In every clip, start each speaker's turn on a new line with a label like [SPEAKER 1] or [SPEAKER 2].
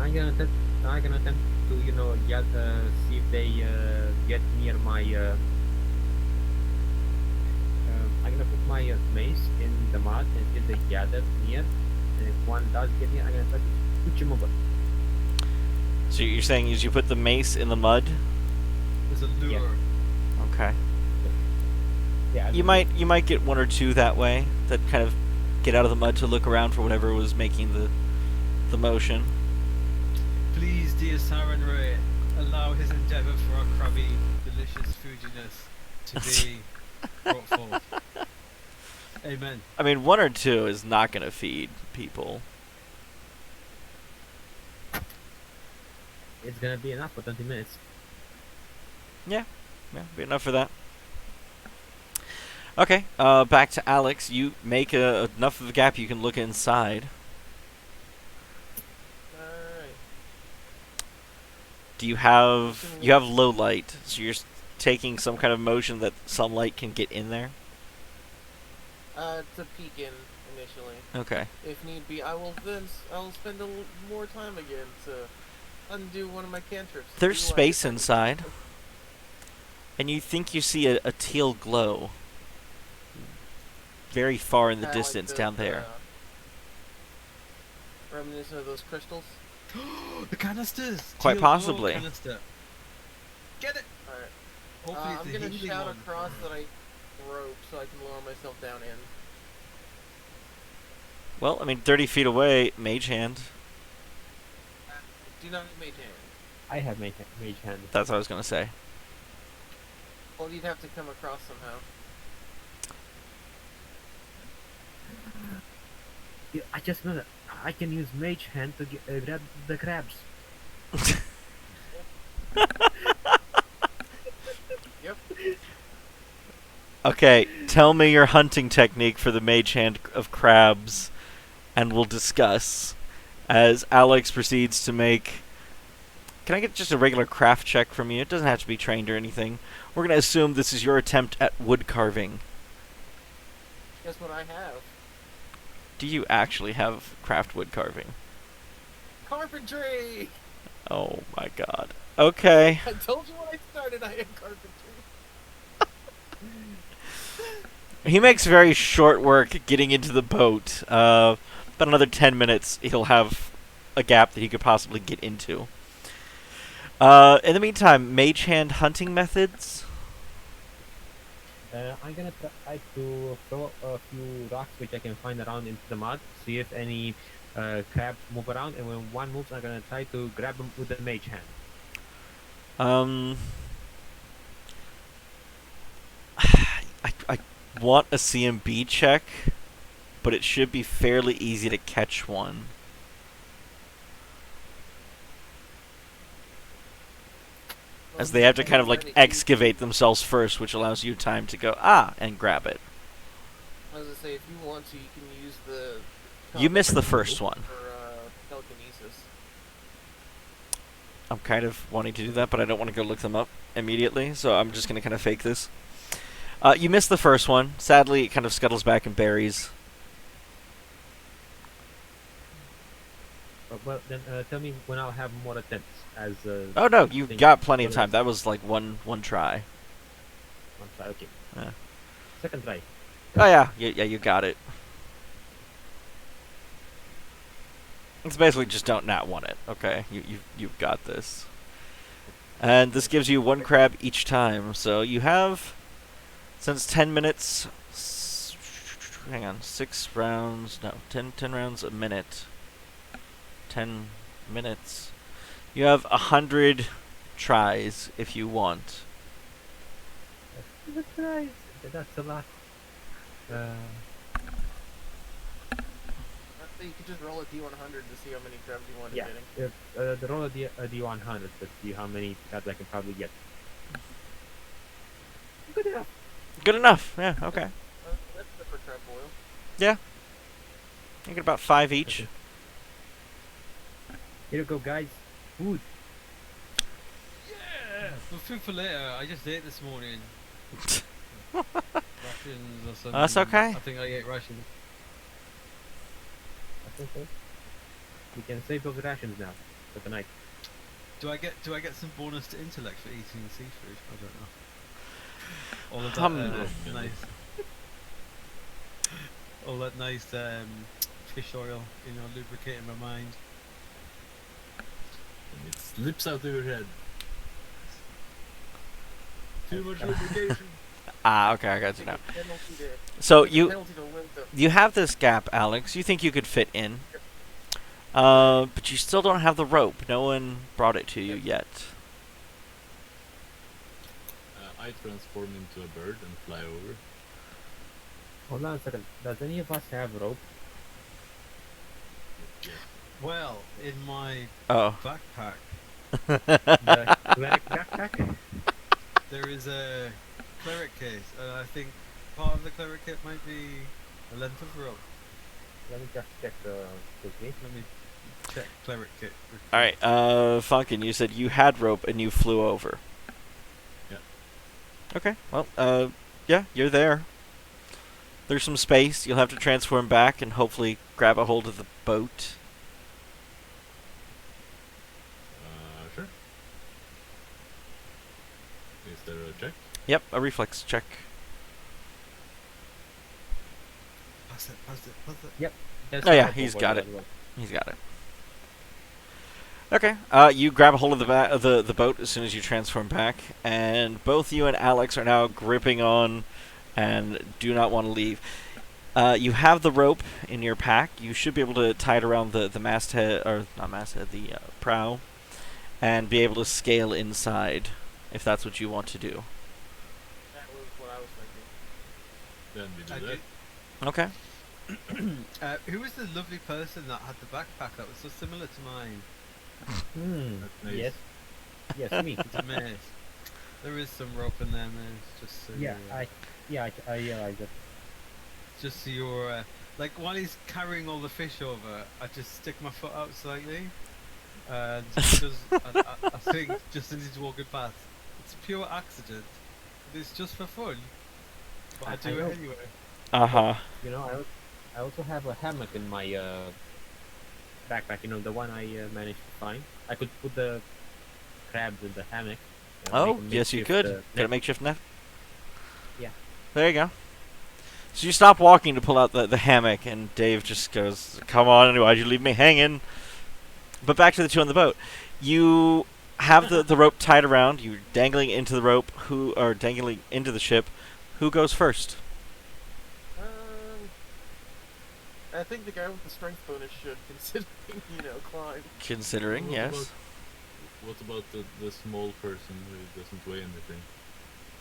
[SPEAKER 1] I'm gonna attempt to see if they get near my. I'm gonna put my mace in the mud and see if they gather near. And if one does get near, I'm gonna try to push him over.
[SPEAKER 2] So you're saying is you put the mace in the mud?
[SPEAKER 3] There's a lure.
[SPEAKER 1] Yeah.
[SPEAKER 2] Okay.
[SPEAKER 1] Yeah.
[SPEAKER 2] You might get one or two that way that kind of get out of the mud to look around for whatever was making the motion.
[SPEAKER 3] Please, dear Sarenrae, allow his endeavour for our crabby, delicious foodiness to be brought forth. Amen.
[SPEAKER 2] I mean, one or two is not going to feed people.
[SPEAKER 1] It's gonna be enough for 20 minutes.
[SPEAKER 2] Yeah, be enough for that. Okay, back to Alex. You make enough of a gap you can look inside.
[SPEAKER 4] Alright.
[SPEAKER 2] Do you have low light, so you're taking some kind of motion that some light can get in there?
[SPEAKER 4] To peek in initially.
[SPEAKER 2] Okay.
[SPEAKER 4] If need be, I will spend more time again to undo one of my cantrips.
[SPEAKER 2] There's space inside. And you think you see a teal glow very far in the distance
[SPEAKER 4] like
[SPEAKER 2] down there.
[SPEAKER 4] Reminiscent of those crystals.
[SPEAKER 3] The canisters!
[SPEAKER 2] Quite
[SPEAKER 3] Teal
[SPEAKER 2] possibly.
[SPEAKER 3] glow canister. Get it!
[SPEAKER 4] Alright.
[SPEAKER 3] Hopefully it's
[SPEAKER 4] I'm
[SPEAKER 3] a
[SPEAKER 4] gonna
[SPEAKER 3] healing
[SPEAKER 4] shout
[SPEAKER 3] one.
[SPEAKER 4] across that I rope so I can lower myself down in.
[SPEAKER 2] Well, I mean, 30 feet away, mage hand.
[SPEAKER 4] Do not have mage hand.
[SPEAKER 1] I have mage hand.
[SPEAKER 2] That's what I was going to say.
[SPEAKER 4] Well, you'd have to come across somehow.
[SPEAKER 1] Yeah, I just know that I can use mage hand to grab the crabs.
[SPEAKER 4] Yep.
[SPEAKER 2] Okay, tell me your hunting technique for the mage hand of crabs, and we'll discuss. As Alex proceeds to make... Can I get just a regular craft check from you? It doesn't have to be trained or anything. We're going to assume this is your attempt at wood carving.
[SPEAKER 4] Guess what I have?
[SPEAKER 2] Do you actually have craft wood carving?
[SPEAKER 4] Carpentry!
[SPEAKER 2] Oh my god. Okay.
[SPEAKER 4] I told you when I started I had carpentry.
[SPEAKER 2] He makes very short work getting into the boat. About another 10 minutes, he'll have a gap that he could possibly get into. In the meantime, mage hand hunting methods?
[SPEAKER 1] I'm gonna try to throw a few rocks which I can find around into the mud, see if any crabs move around, and when one moves, I'm gonna try to grab them with the mage hand.
[SPEAKER 2] I want a CMB check, but it should be fairly easy to catch one. As they have to kind of like excavate themselves first, which allows you time to go, and grab it.
[SPEAKER 4] I was gonna say, if you want to, you can use the...
[SPEAKER 2] You missed the first one.
[SPEAKER 4] For telekinesis.
[SPEAKER 2] I'm kind of wanting to do that, but I don't want to go look them up immediately, so I'm just going to kind of fake this. You missed the first one. Sadly, it kind of scuttles back and buries.
[SPEAKER 1] Well, then tell me when I'll have more attempts.
[SPEAKER 2] Oh no, you got plenty of time. That was like one try.
[SPEAKER 1] One try, okay.
[SPEAKER 2] Yeah.
[SPEAKER 1] Second try.
[SPEAKER 2] Oh yeah, you got it. It's basically just don't not want it. Okay, you've got this. And this gives you one crab each time. So you have, since 10 minutes, hang on, 6 rounds, no, 10 rounds a minute. 10 minutes. You have 100 tries if you want.
[SPEAKER 1] That's a lot.
[SPEAKER 4] You could just roll a D100 to see how many crabs you want
[SPEAKER 1] Yeah,
[SPEAKER 4] hitting.
[SPEAKER 1] the roll a D100 to see how many crabs I can probably get. Good enough.
[SPEAKER 2] Good enough, yeah, okay.
[SPEAKER 4] That's good for crab boil.
[SPEAKER 2] Yeah. You get about 5 each.
[SPEAKER 1] Okay. Here you go, guys. Food.
[SPEAKER 3] Yeah! But food for later, I just ate this morning. Rations or something.
[SPEAKER 2] That's okay.
[SPEAKER 3] I think I ate rations.
[SPEAKER 1] That's okay. We can save those rations now. for the night.
[SPEAKER 3] Do I get some bonus to intellect for eating seafood? I don't know. All of that nice, all that nice fish oil, lubricating my mind.
[SPEAKER 5] And it slips out of your head. Too much lubrication.
[SPEAKER 2] Ah, okay, I got you now.
[SPEAKER 4] Penalty to-
[SPEAKER 2] So
[SPEAKER 4] it's a
[SPEAKER 2] you
[SPEAKER 4] penalty to wisdom.
[SPEAKER 2] you have this gap, Alex. You think you could fit in, but you still don't have the rope. No one brought it to you yet.
[SPEAKER 5] I transform into a bird and fly over.
[SPEAKER 1] Hold on a second. Does any of us have rope?
[SPEAKER 5] Yes.
[SPEAKER 3] Well, in my
[SPEAKER 2] Oh.
[SPEAKER 3] backpack
[SPEAKER 1] The cleric backpack?
[SPEAKER 3] there is a cleric case, and I think part of the cleric kit might be a length of rope.
[SPEAKER 1] Let me just check quickly.
[SPEAKER 3] Let me check cleric kit.
[SPEAKER 2] All right, Funkin, you said you had rope and you flew over.
[SPEAKER 5] Yeah.
[SPEAKER 2] Okay, well, yeah, you're there. There's some space. You'll have to transform back and hopefully grab a hold of the boat.
[SPEAKER 5] Sure. Is there a check?
[SPEAKER 2] Yep, a reflex check.
[SPEAKER 3] Pass it, pass it, pass it.
[SPEAKER 1] There's
[SPEAKER 2] Oh, yeah,
[SPEAKER 1] rope
[SPEAKER 2] he's
[SPEAKER 1] over
[SPEAKER 2] got
[SPEAKER 1] there
[SPEAKER 2] it.
[SPEAKER 1] as well.
[SPEAKER 2] He's got it. Okay, you grab a hold of the boat as soon as you transform back, and both you and Alex are now gripping on and do not want to leave. You have the rope in your pack. You should be able to tie it around the masthead, or not masthead, the prow, and be able to scale inside, if that's what you want to do.
[SPEAKER 4] That was what I was thinking.
[SPEAKER 5] Then we
[SPEAKER 3] I
[SPEAKER 5] do that.
[SPEAKER 2] Okay.
[SPEAKER 3] Who was the lovely person that had the backpack that was so similar to mine?
[SPEAKER 5] That's nice.
[SPEAKER 1] Yes. Yes, me.
[SPEAKER 3] It's a maze. There is some rope in there, man. Just so
[SPEAKER 1] Yeah,
[SPEAKER 3] you,
[SPEAKER 1] I realized it.
[SPEAKER 3] just so you're like while he's carrying all the fish over, I just stick my foot out slightly, and I think just as he's walking past, it's a pure accident. It's just for fun, but I
[SPEAKER 1] I
[SPEAKER 3] do
[SPEAKER 1] know.
[SPEAKER 3] it anyway.
[SPEAKER 2] Uh-huh.
[SPEAKER 1] You know, I also have a hammock in my backpack. You know, the one I managed to find. I could put the crabs in the hammock.
[SPEAKER 2] Oh,
[SPEAKER 1] make a
[SPEAKER 2] yes, you
[SPEAKER 1] makeshift,
[SPEAKER 2] could.
[SPEAKER 1] net.
[SPEAKER 2] Got a makeshift net?
[SPEAKER 1] Yeah.
[SPEAKER 2] There you go. So you stop walking to pull out the hammock, and Dave just goes, "Come on, why'd you leave me hanging?" But back to the two on the boat. You have the rope tied around. You're dangling into the rope. Dangling into the ship. Who goes first?
[SPEAKER 4] I think the guy with the strength bonus should, considering, climb.
[SPEAKER 2] Considering,
[SPEAKER 5] What
[SPEAKER 2] yes.
[SPEAKER 5] What about the small person who doesn't weigh anything?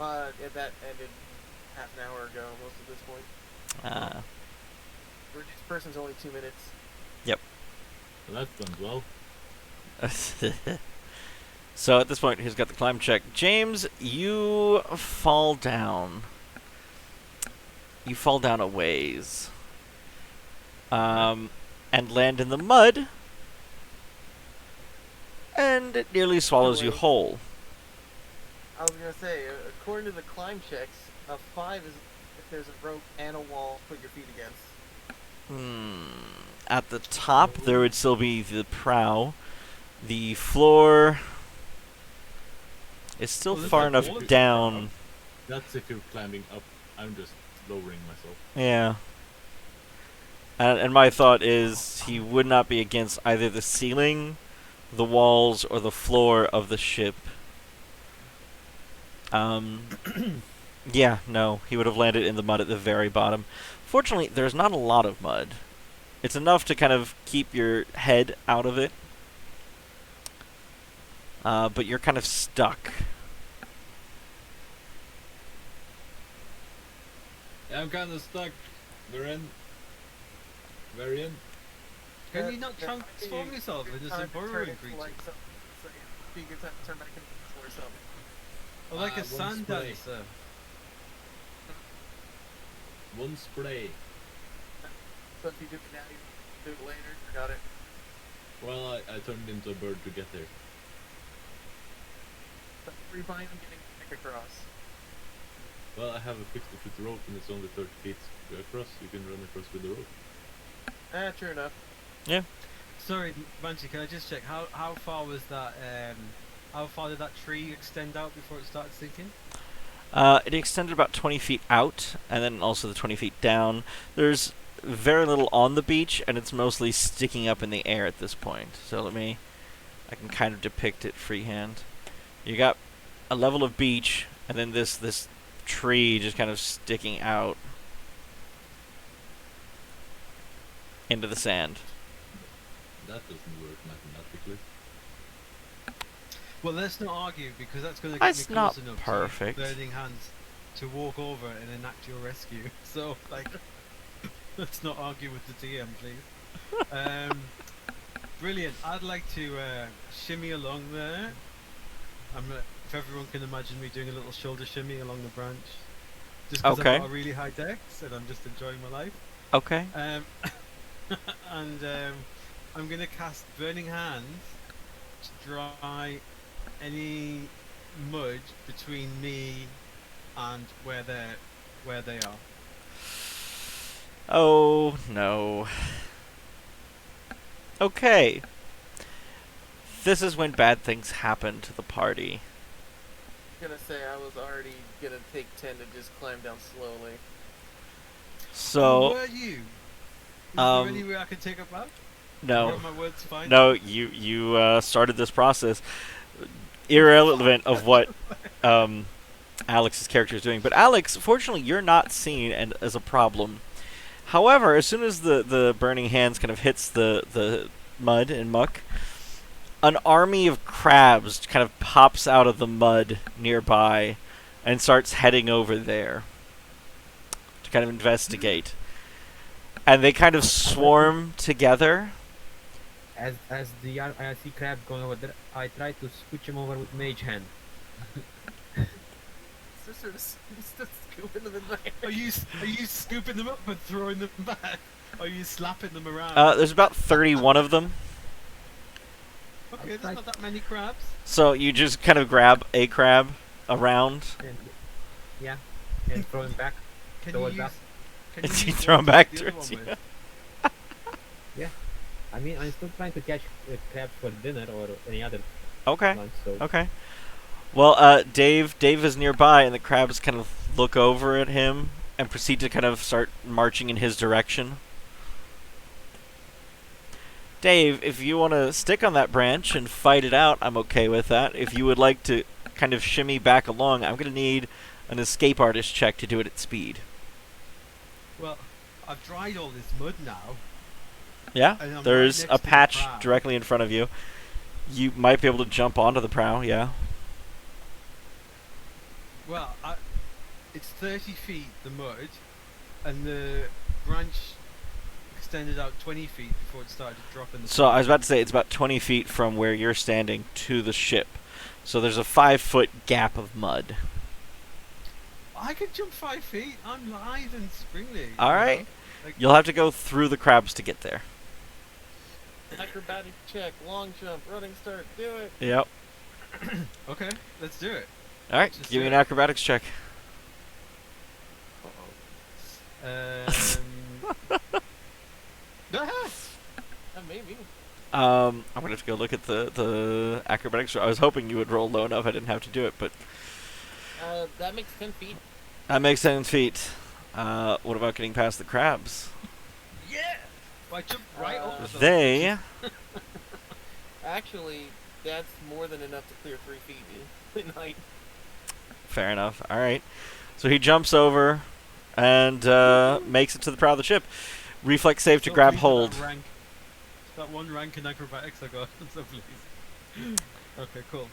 [SPEAKER 4] Yeah, that ended half an hour ago, almost at this point. Reduced person's only 2 minutes.
[SPEAKER 5] Well, that went well.
[SPEAKER 2] So at this point, he's got the climb check. James, you fall down. You fall down a ways. And land in the mud. And it nearly swallows you
[SPEAKER 4] wait.
[SPEAKER 2] whole.
[SPEAKER 4] I was gonna say, according to the climb checks, a 5 is if there's a rope and a wall, put your feet against.
[SPEAKER 2] At the top, there would still be the prow. The floor is still
[SPEAKER 3] Well, there's
[SPEAKER 2] far
[SPEAKER 3] no
[SPEAKER 2] enough
[SPEAKER 3] wall if
[SPEAKER 2] down.
[SPEAKER 5] That's if you're climbing up. I'm just lowering myself.
[SPEAKER 2] Yeah. And my thought is he would not be against either the ceiling, the walls, or the floor of the ship. Yeah, no, he would have landed in the mud at the very bottom. Fortunately, there's not a lot of mud. It's enough to kind of keep your head out of it. But you're kind of stuck.
[SPEAKER 5] I'm kind of stuck. We're in. Very in.
[SPEAKER 3] Can you not transform yourself into some burrowing creature?
[SPEAKER 4] So be a good time to turn back into or something.
[SPEAKER 3] Or like a
[SPEAKER 5] one
[SPEAKER 3] sand
[SPEAKER 5] spray.
[SPEAKER 3] dancer?
[SPEAKER 5] One spray.
[SPEAKER 4] So if you do it now, you do it later. Got it.
[SPEAKER 5] Well, I turned into a bird to get there.
[SPEAKER 4] So rebind and getting back across.
[SPEAKER 5] Well, I have a 50-foot rope and it's only 30 feet across. You can run across with the rope.
[SPEAKER 4] True enough.
[SPEAKER 3] Sorry, Banshee, can I just check how far was that? How far did that tree extend out before it started sinking?
[SPEAKER 2] It extended about 20 feet out, and then also the 20 feet down. There's very little on the beach, and it's mostly sticking up in the air at this point. So I can kind of depict it freehand. You got a level of beach, and then this tree just kind of sticking out into the sand.
[SPEAKER 5] That doesn't work mathematically.
[SPEAKER 3] Well, let's not argue because that's going to
[SPEAKER 2] Ah,
[SPEAKER 3] get
[SPEAKER 2] it's
[SPEAKER 3] me
[SPEAKER 2] not
[SPEAKER 3] close enough
[SPEAKER 2] perfect.
[SPEAKER 3] to burning hands to walk over and enact your rescue. So, like, let's not argue with the DM, please. Brilliant. I'd like to shimmy along there. If everyone can imagine me doing a little shoulder shimmy along the branch, just because
[SPEAKER 2] Okay.
[SPEAKER 3] I've got a really high dex and I'm just enjoying my life.
[SPEAKER 2] Okay.
[SPEAKER 3] And I'm gonna cast Burning Hands to dry any mud between me and where they are.
[SPEAKER 2] Oh, no. Okay. This is when bad things happen to the party.
[SPEAKER 4] I'm gonna say I was already gonna take 10 to just climb down slowly.
[SPEAKER 3] Oh,
[SPEAKER 2] So,
[SPEAKER 3] were you? Is there any way I could take a back?
[SPEAKER 2] no.
[SPEAKER 3] My words fine.
[SPEAKER 2] No, you started this process irrelevant of what Alex's character is doing. But Alex, fortunately, you're not seen as a problem. However, as soon as the burning hands kind of hits the mud and muck, an army of crabs kind of pops out of the mud nearby and starts heading over there to kind of investigate. And they kind of swarm together.
[SPEAKER 1] As I see crabs going over there, I try to scooch him over with mage hand.
[SPEAKER 4] Sister just scooping them in my
[SPEAKER 3] Are you scooping them up and throwing them back? Are you slapping them around?
[SPEAKER 2] There's about 31 of them.
[SPEAKER 3] Okay, there's not that many crabs.
[SPEAKER 2] So you just kind of grab a crab around.
[SPEAKER 1] And, yeah, and throw him back.
[SPEAKER 3] Can
[SPEAKER 1] Throw
[SPEAKER 3] you
[SPEAKER 1] it
[SPEAKER 3] use?
[SPEAKER 1] back.
[SPEAKER 3] Can
[SPEAKER 2] And you
[SPEAKER 3] use
[SPEAKER 2] throw
[SPEAKER 3] one
[SPEAKER 2] 'em back
[SPEAKER 3] to the other
[SPEAKER 2] towards
[SPEAKER 3] one
[SPEAKER 2] you.
[SPEAKER 3] with?
[SPEAKER 1] I mean, I'm still trying to catch crabs for dinner or any other
[SPEAKER 2] Okay.
[SPEAKER 1] lunch, so
[SPEAKER 2] Okay. Well, Dave is nearby, and the crabs kind of look over at him and proceed to kind of start marching in his direction. Dave, if you want to stick on that branch and fight it out, I'm okay with that. If you would like to kind of shimmy back along, I'm going to need an escape artist check to do it at speed.
[SPEAKER 3] Well, I've dried all this mud now.
[SPEAKER 2] Yeah?
[SPEAKER 3] And I'm
[SPEAKER 2] There's
[SPEAKER 3] right
[SPEAKER 2] a
[SPEAKER 3] next to the
[SPEAKER 2] patch
[SPEAKER 3] prow.
[SPEAKER 2] directly in front of you. You might be able to jump onto the prow, yeah.
[SPEAKER 3] Well, it's 30 feet, the mud, and the branch extended out 20 feet before it started to drop in the
[SPEAKER 2] So I was about to say it's about 20 feet from where you're standing to the ship. So there's a 5-foot gap of mud.
[SPEAKER 3] I can jump 5 feet. I'm lithe and springly.
[SPEAKER 2] All
[SPEAKER 3] you
[SPEAKER 2] right.
[SPEAKER 3] know? Like,
[SPEAKER 2] You'll have to go through the crabs to get there.
[SPEAKER 4] acrobatic check, long jump, running start, do it.
[SPEAKER 2] Yep.
[SPEAKER 3] okay, let's do it.
[SPEAKER 2] All right.
[SPEAKER 3] Just
[SPEAKER 2] Give me
[SPEAKER 3] do
[SPEAKER 2] an
[SPEAKER 3] it.
[SPEAKER 2] acrobatics check.
[SPEAKER 4] Maybe.
[SPEAKER 2] I'm gonna have to go look at the acrobatics. I was hoping you would roll low enough I didn't have to do it, but
[SPEAKER 4] That makes 10 feet.
[SPEAKER 2] that makes 10 feet. What about getting past the crabs?
[SPEAKER 3] Yeah! Well, I jumped right over them.
[SPEAKER 2] They
[SPEAKER 4] Actually, that's more than enough to clear 3 feet in height.
[SPEAKER 2] fair enough. All right. So he jumps over and makes it to the prow of the ship. Reflex save to
[SPEAKER 3] So
[SPEAKER 2] grab
[SPEAKER 3] pleased with
[SPEAKER 2] hold.
[SPEAKER 3] That one rank in acrobatics I got. I'm so pleased. Okay, cool.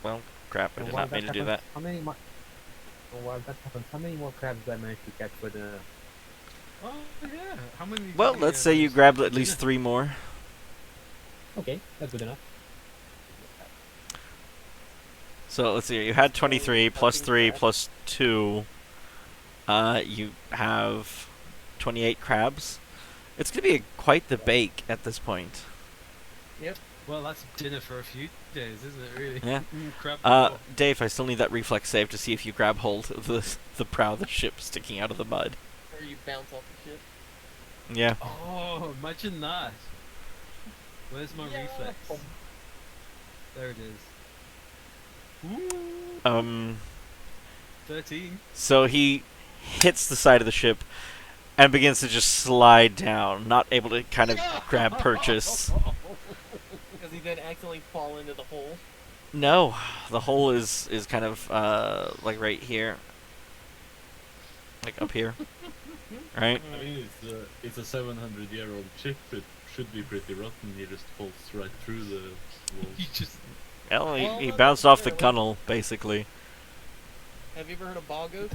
[SPEAKER 2] Well, crap! I
[SPEAKER 1] so
[SPEAKER 2] did
[SPEAKER 1] while
[SPEAKER 2] not mean to do
[SPEAKER 1] happens,
[SPEAKER 2] that.
[SPEAKER 1] How many more? While that happens, how many more crabs do I manage to catch for the?
[SPEAKER 3] Oh, yeah. How many?
[SPEAKER 2] Well,
[SPEAKER 3] did we,
[SPEAKER 2] let's say you
[SPEAKER 3] manage to
[SPEAKER 2] grabbed
[SPEAKER 3] get
[SPEAKER 2] at least
[SPEAKER 3] dinner?
[SPEAKER 2] 3 more.
[SPEAKER 1] Okay, that's good enough.
[SPEAKER 2] So let's see. You had 23 plus
[SPEAKER 4] Helping
[SPEAKER 2] 3
[SPEAKER 4] crab.
[SPEAKER 2] plus 2. You have 28 crabs. It's gonna be quite the bake at this point.
[SPEAKER 3] Well, that's dinner for a few days, isn't it? Really?
[SPEAKER 2] Yeah.
[SPEAKER 3] Crab galore.
[SPEAKER 2] Dave, I still need that reflex save to see if you grab hold of the prow of the ship sticking out of the mud.
[SPEAKER 4] Or you bounce off the ship.
[SPEAKER 2] Yeah.
[SPEAKER 3] Oh, imagine that. Where's my
[SPEAKER 4] Yeah.
[SPEAKER 3] reflex? There it is. Ooh, 13.
[SPEAKER 2] So he hits the side of the ship and begins to just slide down, not able to kind of grab purchase.
[SPEAKER 4] Does he then accidentally fall into the hole?
[SPEAKER 2] No, the hole is kind of like right here, like up here, right?
[SPEAKER 5] I mean, it's a 700-year-old ship. It should be pretty rotten. He just falls right through the walls.
[SPEAKER 3] You just.
[SPEAKER 2] Well, he
[SPEAKER 4] Well,
[SPEAKER 2] bounced off the
[SPEAKER 4] sure,
[SPEAKER 2] gunnel, basically.
[SPEAKER 4] Have you ever heard of bog oak?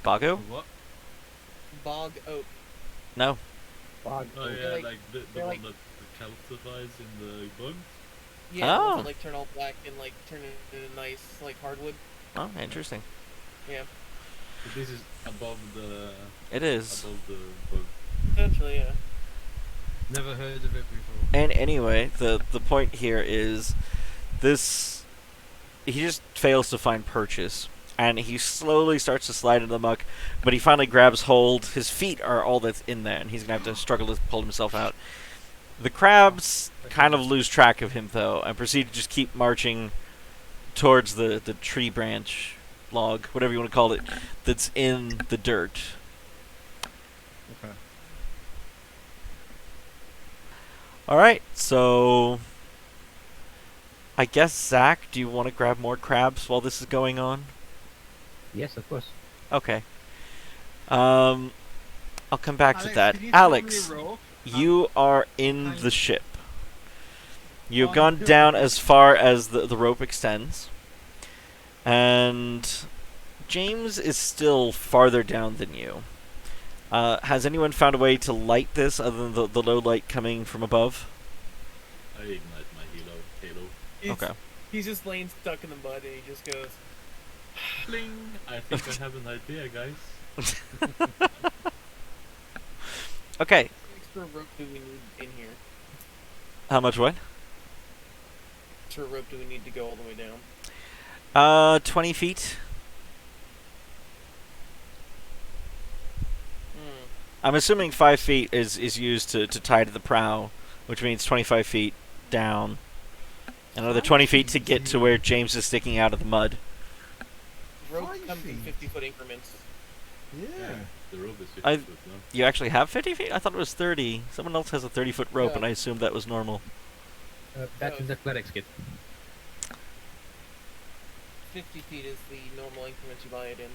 [SPEAKER 2] Bago?
[SPEAKER 3] What?
[SPEAKER 4] Bog oak.
[SPEAKER 2] No.
[SPEAKER 1] Fuck.
[SPEAKER 5] Oh yeah,
[SPEAKER 4] like-
[SPEAKER 5] like the
[SPEAKER 4] they're
[SPEAKER 5] one
[SPEAKER 4] like-
[SPEAKER 5] that calcifies in the bug.
[SPEAKER 4] Yeah,
[SPEAKER 2] Oh.
[SPEAKER 4] ones that, like turn all black and like turn it into nice like hardwood.
[SPEAKER 2] Oh, interesting.
[SPEAKER 4] Yeah,
[SPEAKER 5] But this is above the
[SPEAKER 2] It is.
[SPEAKER 5] bug.
[SPEAKER 4] essentially, yeah.
[SPEAKER 3] Never heard of it before.
[SPEAKER 2] And anyway, the point here is this. He just fails to find purchase, and he slowly starts to slide into the muck, but he finally grabs hold. His feet are all that's in there, and he's gonna have to struggle to pull himself out. The crabs kind of lose track of him though, and proceed to just keep marching towards the tree branch, log, whatever you want to call it, that's in the dirt.
[SPEAKER 3] Okay.
[SPEAKER 2] All right, so I guess Zach, do you want to grab more crabs while this is going on?
[SPEAKER 1] Yes, of course.
[SPEAKER 2] Okay. I'll come back to that.
[SPEAKER 3] can you throw me
[SPEAKER 2] Alex,
[SPEAKER 3] a rope?
[SPEAKER 2] you are in
[SPEAKER 3] kind
[SPEAKER 2] the
[SPEAKER 3] of-
[SPEAKER 2] ship. You've
[SPEAKER 3] I'm
[SPEAKER 2] gone
[SPEAKER 3] doing
[SPEAKER 2] down
[SPEAKER 3] it.
[SPEAKER 2] as far as the rope extends. And James is still farther down than you. Has anyone found a way to light this other than the low light coming from above?
[SPEAKER 5] I ignite my halo.
[SPEAKER 4] He's,
[SPEAKER 2] Okay.
[SPEAKER 4] He's just laying stuck in the mud and he just goes.
[SPEAKER 5] Bling! I think I have an idea, guys.
[SPEAKER 2] Okay.
[SPEAKER 4] Extra rope do we need in here?
[SPEAKER 2] How much what?
[SPEAKER 4] Extra rope do we need to go all the way down?
[SPEAKER 2] 20 feet.
[SPEAKER 4] Hmm.
[SPEAKER 2] I'm assuming 5 feet is used to tie to the prow, which means 25 feet down. Another 20 feet to get to where James is sticking out of the mud.
[SPEAKER 4] Rope
[SPEAKER 3] 5
[SPEAKER 4] comes in
[SPEAKER 3] feet.
[SPEAKER 4] 50-foot increments.
[SPEAKER 3] Yeah.
[SPEAKER 5] The rope is 50
[SPEAKER 2] I-
[SPEAKER 5] foot long.
[SPEAKER 2] You actually have 50 feet? I thought it was 30. Someone else has a 30-foot rope,
[SPEAKER 4] Yeah.
[SPEAKER 2] and I assumed that was normal.
[SPEAKER 1] That's in the clerics kit.
[SPEAKER 4] 50 feet is the normal increments you buy it in.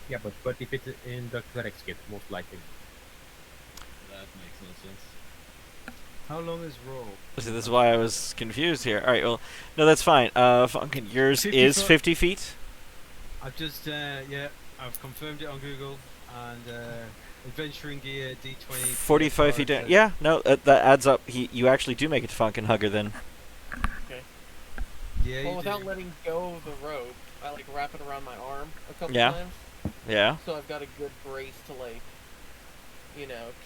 [SPEAKER 1] Yeah, but 30 feet in the clerics kit, most likely.
[SPEAKER 5] That makes no sense.
[SPEAKER 3] How long is rope?
[SPEAKER 2] See, this is why I was confused here. All right, well, no, that's fine. Funkin, yours
[SPEAKER 3] 50
[SPEAKER 2] is
[SPEAKER 3] foot.
[SPEAKER 2] 50 feet?
[SPEAKER 3] I've just, yeah, I've confirmed it on Google, and adventuring gear D20.
[SPEAKER 2] 45 feet down. Yeah, no, that adds up. You actually do make it to Funkin Hugger then.
[SPEAKER 3] Yeah,
[SPEAKER 4] Well,
[SPEAKER 3] you
[SPEAKER 4] without
[SPEAKER 3] do.
[SPEAKER 4] letting go of the rope, I like wrap it around my arm a couple
[SPEAKER 2] Yeah.
[SPEAKER 4] times,
[SPEAKER 2] Yeah?
[SPEAKER 4] so I've got a good brace to like,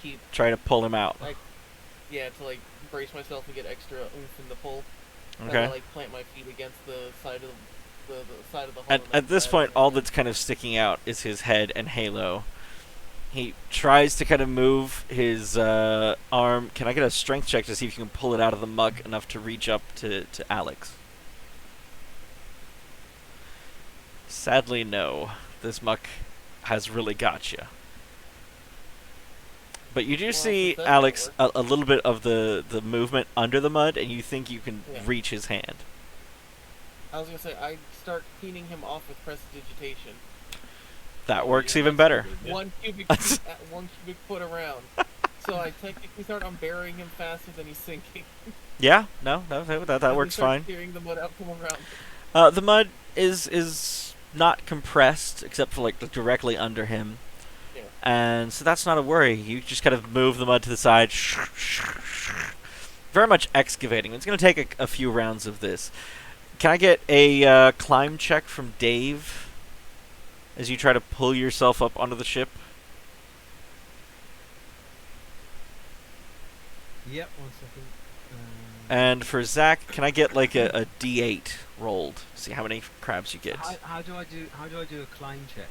[SPEAKER 4] keep
[SPEAKER 2] Try to pull him out.
[SPEAKER 4] to like brace myself and get extra oomph in the pull. And
[SPEAKER 2] Okay.
[SPEAKER 4] I like plant my feet against the side of the side of the hole.
[SPEAKER 2] At,
[SPEAKER 4] and
[SPEAKER 2] at
[SPEAKER 4] then
[SPEAKER 2] this
[SPEAKER 4] grab
[SPEAKER 2] point,
[SPEAKER 4] it.
[SPEAKER 2] all that's kind of sticking out is his head and halo. He tries to kind of move his arm. Can I get a strength check to see if you can pull it out of the muck enough to reach up to Alex? Sadly, no. This muck has really got you. But you do
[SPEAKER 4] Well,
[SPEAKER 2] see,
[SPEAKER 4] if that
[SPEAKER 2] Alex,
[SPEAKER 4] don't
[SPEAKER 2] a little bit of the movement under the mud, and you think you can
[SPEAKER 4] Yeah.
[SPEAKER 2] reach his hand.
[SPEAKER 4] I was gonna say I start cleaning him off with prestidigitation.
[SPEAKER 2] That
[SPEAKER 5] Oh,
[SPEAKER 2] works
[SPEAKER 5] yeah,
[SPEAKER 2] even
[SPEAKER 5] that's a
[SPEAKER 2] better.
[SPEAKER 5] good idea.
[SPEAKER 4] 1 cubic foot around. So I technically start unburying him faster than he's sinking.
[SPEAKER 2] Yeah, no, that
[SPEAKER 4] And
[SPEAKER 2] works
[SPEAKER 4] start
[SPEAKER 2] fine.
[SPEAKER 4] Clearing the mud out from around.
[SPEAKER 2] The mud is not compressed except for like directly under him,
[SPEAKER 4] Yeah.
[SPEAKER 2] and so that's not a worry. You just kind of move the mud to the side, very much excavating. It's going to take a few rounds of this. Can I get a climb check from Dave as you try to pull yourself up onto the ship?
[SPEAKER 3] Yep, 1 second.
[SPEAKER 2] And for Zach, can I get like a D8 rolled? See how many crabs you get.
[SPEAKER 3] How do I do a climb check?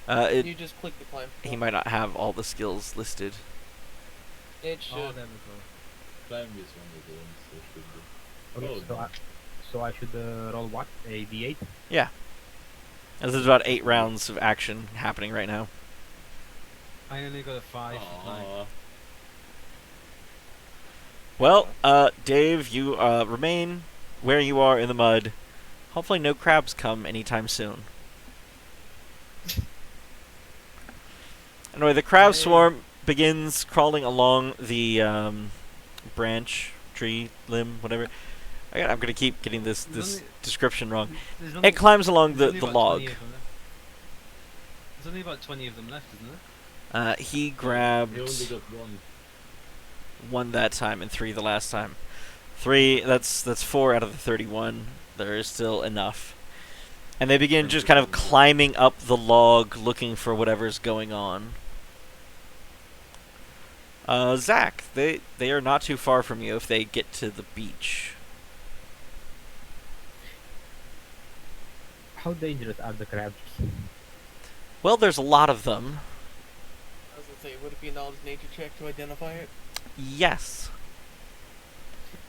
[SPEAKER 4] You just click the climb.
[SPEAKER 2] He might not have all the skills listed.
[SPEAKER 4] It should.
[SPEAKER 3] Oh, there we go.
[SPEAKER 5] Climb is one of the ones that should be.
[SPEAKER 1] Okay,
[SPEAKER 5] Oh,
[SPEAKER 1] so I should roll what? A d8?
[SPEAKER 2] Yeah. There's about 8 rounds of action happening right now.
[SPEAKER 3] I only got a 5 for climb.
[SPEAKER 5] Aw.
[SPEAKER 2] Well, Dave, you remain where you are in the mud. Hopefully no crabs come anytime soon. Anyway, the crab swarm begins crawling along the branch, tree, limb, whatever. I'm gonna keep getting this description wrong. It climbs along the log.
[SPEAKER 3] There's only about 20 of them left, isn't there?
[SPEAKER 2] He grabbed
[SPEAKER 5] He only got one.
[SPEAKER 2] 1 that time and 3 the last time. 3, that's 4 out of the 31. There is still enough. And they begin just kind of climbing up the log looking for whatever's going on. Zach, they are not too far from you if they get to the beach.
[SPEAKER 1] How dangerous are the crabs?
[SPEAKER 2] Well, there's a lot of them.
[SPEAKER 4] I was gonna say, would it be a knowledge nature check to identify it?
[SPEAKER 2] Yes.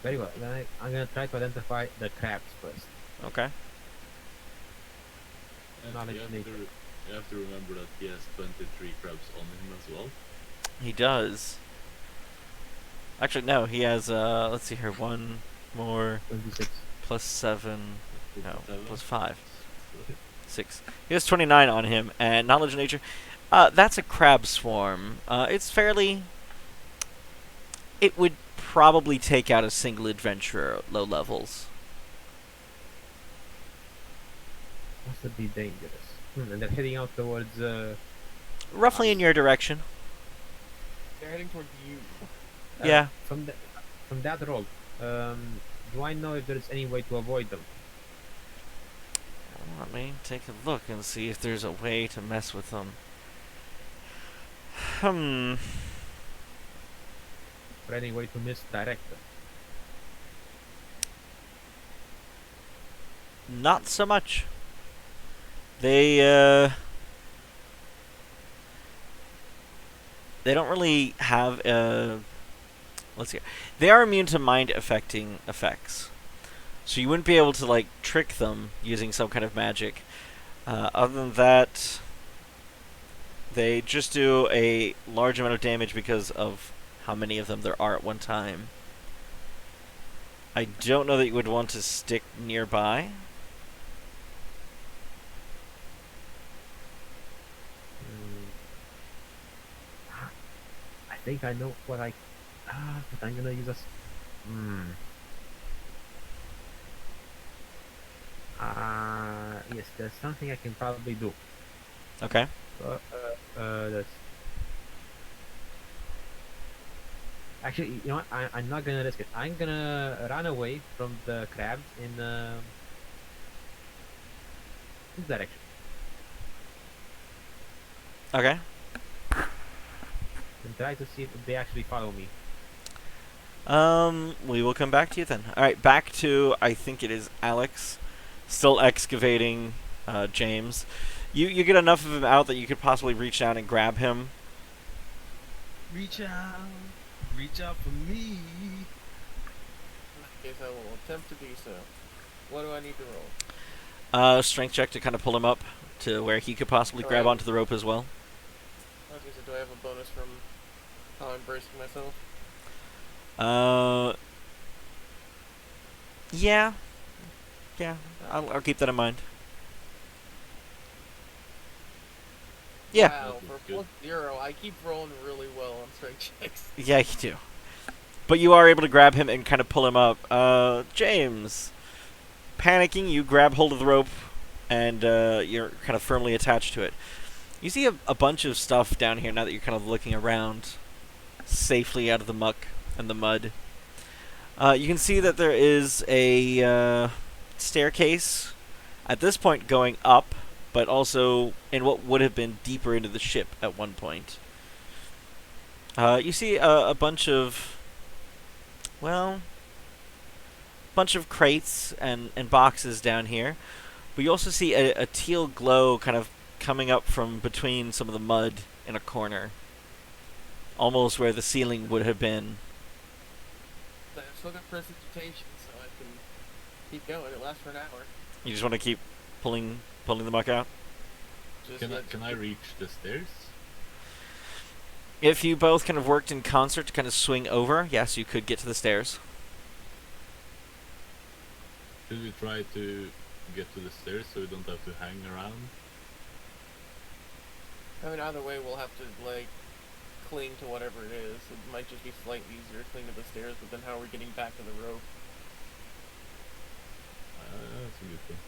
[SPEAKER 1] Very well. Then I'm gonna try to identify the crabs first.
[SPEAKER 2] Okay.
[SPEAKER 5] And
[SPEAKER 1] Knowledge nature.
[SPEAKER 5] you have to remember that he has 23 crabs on him as well.
[SPEAKER 2] He does. Actually, no, he has, let's see here, 1 more,
[SPEAKER 1] 26.
[SPEAKER 2] plus 7, no,
[SPEAKER 5] 7.
[SPEAKER 2] plus 5, 6. He has 29 on him, and knowledge of nature, that's a crab swarm. It's fairly, it would probably take out a single adventurer at low levels.
[SPEAKER 1] Must it be dangerous? And they're heading out towards,
[SPEAKER 2] Roughly in your direction.
[SPEAKER 4] They're heading toward you.
[SPEAKER 2] Yeah.
[SPEAKER 1] From that roll, do I know if there's any way to avoid them?
[SPEAKER 2] Let me take a look and see if there's a way to mess with them.
[SPEAKER 1] Or any way to misdirect them?
[SPEAKER 2] Not so much. They don't really have let's see. They are immune to mind affecting effects. So you wouldn't be able to like trick them using some kind of magic. Other than that, they just do a large amount of damage because of how many of them there are at one time. I don't know that you would want to stick nearby.
[SPEAKER 1] I think I know what but I'm gonna use yes, there's something I can probably do.
[SPEAKER 2] Okay.
[SPEAKER 1] That's actually, you know what? I'm not gonna risk it. I'm gonna run away from the crabs in this direction.
[SPEAKER 2] Okay.
[SPEAKER 1] And try to see if they actually follow me.
[SPEAKER 2] We will come back to you then. Alright, back to, I think it is Alex, still excavating, James. You get enough of him out that you could possibly reach down and grab him.
[SPEAKER 3] Reach out for me.
[SPEAKER 4] In that case, I will attempt to do so. What do I need to roll?
[SPEAKER 2] Strength check to kind of pull him up to where he could possibly grab onto the rope as well.
[SPEAKER 4] I was gonna say, do I have a bonus from how I'm bracing myself?
[SPEAKER 2] Yeah. Yeah, I'll keep that in mind. Yeah.
[SPEAKER 4] Wow, for +0, I keep rolling really well on strength checks.
[SPEAKER 2] Yeah, you do. But you are able to grab him and kind of pull him up. James, panicking, you grab hold of the rope, and you're kind of firmly attached to it. You see a bunch of stuff down here now that you're kind of looking around safely out of the muck and the mud. You can see that there is a staircase at this point going up, but also in what would have been deeper into the ship at one point. You see a bunch of, bunch of crates and boxes down here, but you also see a teal glow kind of coming up from between some of the mud in a corner, almost where the ceiling would have been.
[SPEAKER 4] I've still got precipitation, so I can keep going. It lasts for an hour.
[SPEAKER 2] You just want to keep pulling the muck out?
[SPEAKER 4] Just
[SPEAKER 5] Can I reach the stairs?
[SPEAKER 2] If you both kind of worked in concert to kind of swing over, yes, you could get to the stairs.
[SPEAKER 5] Should we try to get to the stairs so we don't have to hang around?
[SPEAKER 4] I mean, either way, we'll have to, like, cling to whatever it is. It might just be slightly easier to cling to the stairs, but then how are we getting back to the rope?
[SPEAKER 5] That's a good thing.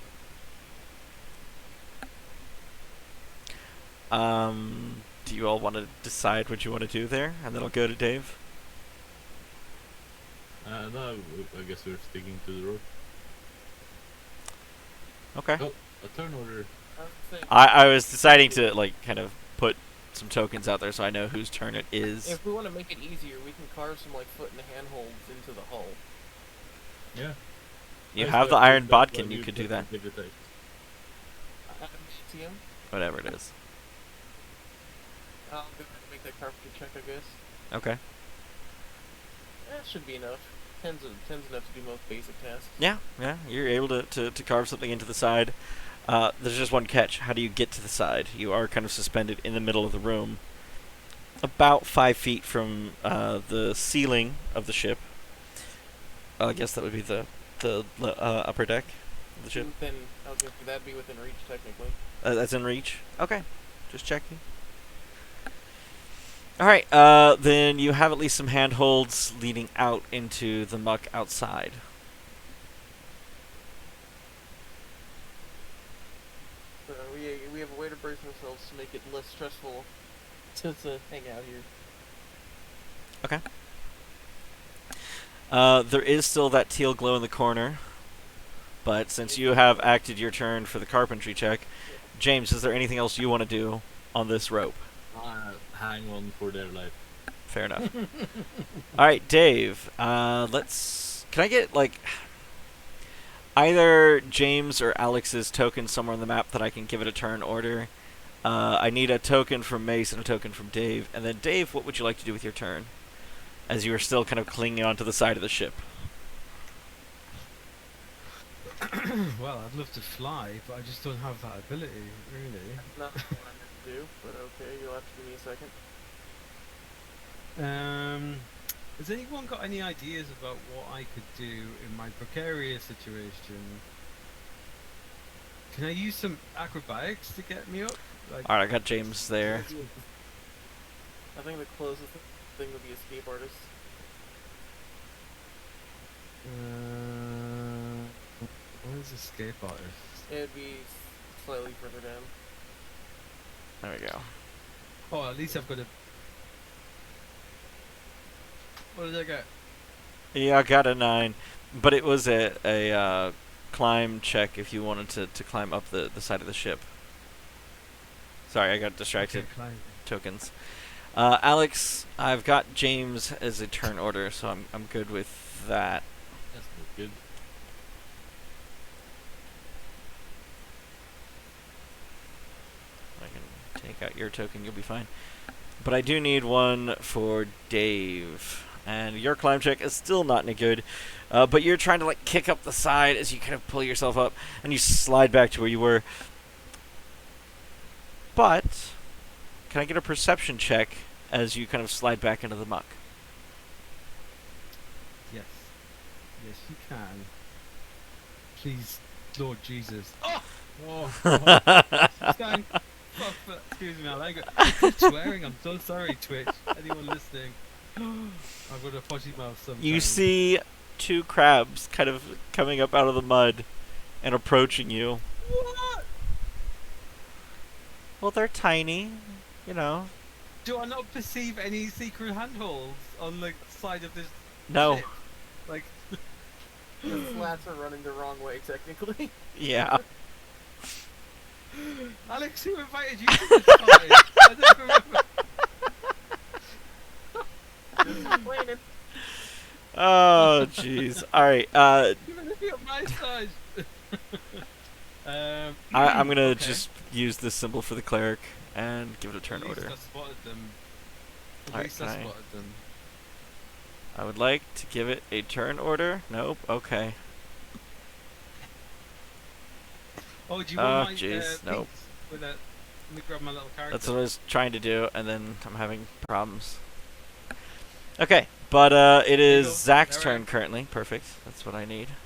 [SPEAKER 2] Do you all want to decide what you want to do there? And then I'll go to Dave.
[SPEAKER 5] No, I guess we're sticking to the rope.
[SPEAKER 2] Okay.
[SPEAKER 5] Oh, a turn order.
[SPEAKER 4] I was saying,
[SPEAKER 2] I was deciding to, like, kind of put some tokens out there so I know whose turn it is.
[SPEAKER 4] if we want to make it easier, we can carve some, like, foot and handholds into the hull.
[SPEAKER 5] Yeah.
[SPEAKER 2] You
[SPEAKER 5] I
[SPEAKER 2] have the
[SPEAKER 5] expect
[SPEAKER 2] iron
[SPEAKER 5] that
[SPEAKER 2] bodkin,
[SPEAKER 5] when
[SPEAKER 2] you could do that.
[SPEAKER 5] meditate.
[SPEAKER 4] TM?
[SPEAKER 2] Whatever it is.
[SPEAKER 4] I'll go ahead and make that carpentry check, I guess.
[SPEAKER 2] Okay.
[SPEAKER 4] That should be enough. Ten's enough to do most basic tasks.
[SPEAKER 2] Yeah, you're able to carve something into the side. There's just one catch. How do you get to the side? You are kind of suspended in the middle of the room, about 5 feet from the ceiling of the ship. I guess that would be the upper deck of the ship.
[SPEAKER 4] Then I was gonna say that'd be within reach technically.
[SPEAKER 2] That's in reach? Okay. Just checking. Alright, then you have at least some handholds leading out into the muck outside.
[SPEAKER 4] So we have a way to brace ourselves to make it less stressful to hang out here.
[SPEAKER 2] Okay. There is still that teal glow in the corner, but since you have acted your turn for the carpentry check, James, is there anything else you want to do on this rope?
[SPEAKER 5] Hang on for their life.
[SPEAKER 2] Fair enough. Alright, Dave, can I get, like, either James or Alex's token somewhere on the map that I can give it a turn order? I need a token from Mace and a token from Dave. And then, Dave, what would you like to do with your turn? As you are still kind of clinging onto the side of the ship.
[SPEAKER 3] Well, I'd love to fly, but I just don't have that ability, really.
[SPEAKER 4] Not what I meant to do, but okay, you'll have to give me a second.
[SPEAKER 3] Has anyone got any ideas about what I could do in my precarious situation? Can I use some acrobatics to get me up? Like,
[SPEAKER 2] Alright, I got James there.
[SPEAKER 4] I think the closest thing would be escape artist.
[SPEAKER 3] Where's escape artist?
[SPEAKER 4] It'd be slightly further down.
[SPEAKER 2] There we go.
[SPEAKER 3] Oh, at least I've got a. What did I get?
[SPEAKER 2] Yeah, I got a 9. But it was a climb check if you wanted to climb up the side of the ship. Sorry, I got distracted.
[SPEAKER 3] Okay, climb.
[SPEAKER 2] Tokens. Alex, I've got James as a turn order, so I'm good with that.
[SPEAKER 5] That's not good.
[SPEAKER 2] I can take out your token, you'll be fine. But I do need one for Dave. And your climb check is still not any good. But you're trying to, like, kick up the side as you kind of pull yourself up, and you slide back to where you were. But can I get a perception check as you kind of slide back into the muck?
[SPEAKER 3] Yes. Yes, you can. Please, Lord Jesus. Oh! Excuse me, I keep swearing. I'm so sorry, Twitch. Anyone listening? I've got a potty mouth sometimes.
[SPEAKER 2] You see 2 crabs kind of coming up out of the mud and approaching you.
[SPEAKER 3] What?
[SPEAKER 2] Well, they're tiny, you know.
[SPEAKER 3] Do I not perceive any secret handholds on the side of this
[SPEAKER 2] No.
[SPEAKER 3] ship? Like,
[SPEAKER 4] The slats are running the wrong way, technically.
[SPEAKER 2] Yeah.
[SPEAKER 3] Alex, who invited you to this party? I don't remember.
[SPEAKER 4] Just explaining.
[SPEAKER 2] Oh, jeez. Alright,
[SPEAKER 3] You're gonna be on my side.
[SPEAKER 2] I'm gonna
[SPEAKER 3] Okay.
[SPEAKER 2] just use this symbol for the cleric and give it a turn
[SPEAKER 3] At least
[SPEAKER 2] order.
[SPEAKER 3] I spotted them. At
[SPEAKER 2] Alright,
[SPEAKER 3] least
[SPEAKER 2] can
[SPEAKER 3] I
[SPEAKER 2] I-
[SPEAKER 3] spotted them.
[SPEAKER 2] I would like to give it a turn order. Nope. Okay.
[SPEAKER 3] Oh, do you
[SPEAKER 2] Oh,
[SPEAKER 3] want my
[SPEAKER 2] jeez, nope.
[SPEAKER 3] piece with a? Let me grab my little character.
[SPEAKER 2] That's what I was trying to do, and then I'm having problems. Okay, but it
[SPEAKER 3] you
[SPEAKER 2] is
[SPEAKER 3] go.
[SPEAKER 2] Zach's
[SPEAKER 3] There I
[SPEAKER 2] turn
[SPEAKER 3] am.
[SPEAKER 2] currently. Perfect. That's what I need.